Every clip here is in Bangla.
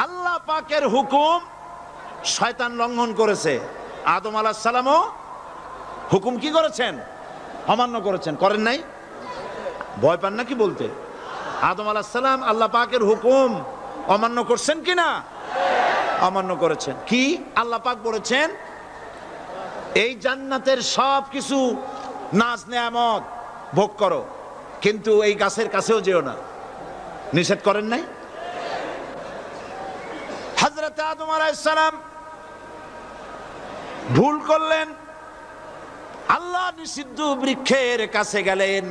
আল্লাহ পাকের হুকুম শয়তান লঙ্ঘন করেছে, আদম আলাইহিস সালামও হুকুম কি করেছেন? অমান্য করেছেন। করেন নাই? ভয় পান নাকি বলতে? আদম আলাইহিস সালাম আল্লাহ পাকের হুকুম অমান্য করছেন কিনা? অমান্য করেছেন। কি আল্লাহ পাক বলেছেন, এই জান্নাতের সব কিছু নাজ নেয়ামত ভোগ করো, কিন্তু এই গাছের কাছেও যেও না। নিষেধ করেন নাই? হযরত আদম আলাইহিস সালাম ভুল করলেন, আল্লাহ নিষিদ্ধ বৃক্ষের কাছে গেলেন,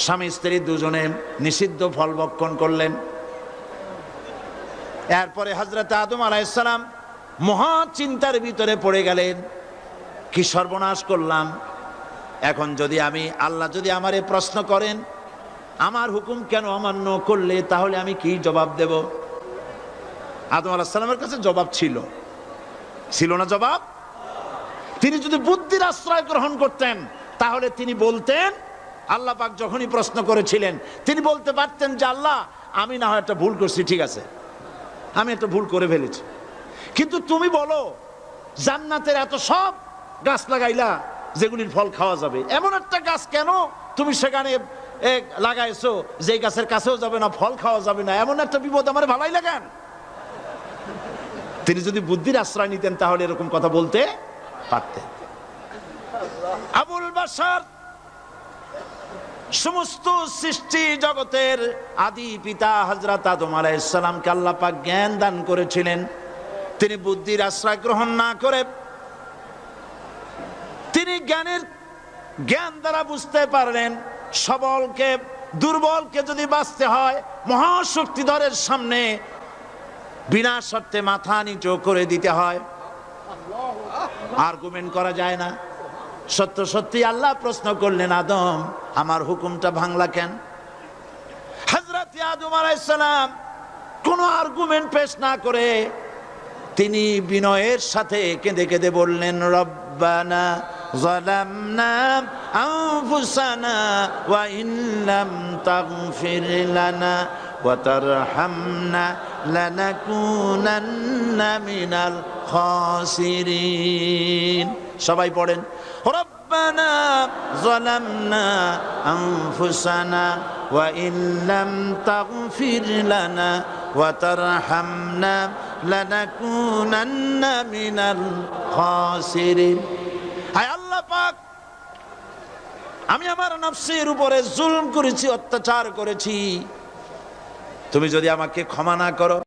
স্বামী স্ত্রী দুজনে নিষিদ্ধ ফল ভক্ষণ করলেন। এরপরে হযরত আদম আলাইহিস সালাম মহা চিন্তার ভিতরে পড়ে গেলেন, কি সর্বনাশ করলাম। এখন যদি আল্লাহ যদি আমারে প্রশ্ন করেন আমার হুকুম কেন অমান্য করলে, তাহলে আমি কি জবাব দেব? আদম আলাইহিস সালামের কাছে জবাব ছিল না জবাব? তিনি যদি বুদ্ধির আশ্রয় গ্রহণ করতেন তাহলে তিনি বলতেন, আল্লাহ পাক যখনই প্রশ্ন করেছিলেন তিনি বলতে পারতেন যে আল্লাহ আমি না হয় একটা ভুল করছি, ঠিক আছে আমি একটা ভুল করে ফেলেছি, কিন্তু তুমি বলো জান্নাতের এত সব গাছ লাগাইলা যেগুলির ফল খাওয়া যাবে, এমন একটা গাছ কেন তুমি সেখানে লাগাইছো যে গাছের কাছেও যাবে না, ফল খাওয়া যাবে না, এমন একটা বিপদ আমার ভালাই লাগান। তিনি যদি বুদ্ধির আশ্রয় নিতেন তাহলে এরকম কথা বলতে পারতেন। আবুল বাশার সমস্ত সৃষ্টি জগতের আদি পিতা হযরত আদম আলাইহিস সালামকে আল্লাহ পাক জ্ঞান দান করেছিলেন। তিনি বুদ্ধির আশ্রয় গ্রহণ না করে তিনি জ্ঞান দ্বারা বুঝতে পারলেন সবলকে দুর্বলকে যদি বাঁচতে হয় মহাশক্তিধরের সামনে বিনা শর্তে মাথা নিচু করে দিতে হয়, আর্গুমেন্ট করা যায় না। সত্য সত্যি আল্লাহ প্রশ্ন করলেন, আদম আমার হুকুমটা ভাঙলা কেন? হযরত আদম আলাইহিস সালাম কোনো আর্গুমেন্ট পেশ না করে তিনি বিনয়ের সাথে কেঁদে কেঁদে বললেন, রব্বানা যালামনা আনফুসানা ওয়া ইন লাম তাগফির লানা ওয়া তারহামনা লানাকুনান্না মিনাল খাসিরিন। সবাই পড়েন, রব্বানা যালামনা আনফুসানা ওয়া ইন লাম তাগফির লানা ওয়া তারহামনা লানাকুনান্না মিনাল খাসিরিন। হায় আল্লাহ পাক, আমি আমার নফসের উপরে জুলম করেছি, অত্যাচার করেছি, তুমি যদি আমাকে ক্ষমা না করো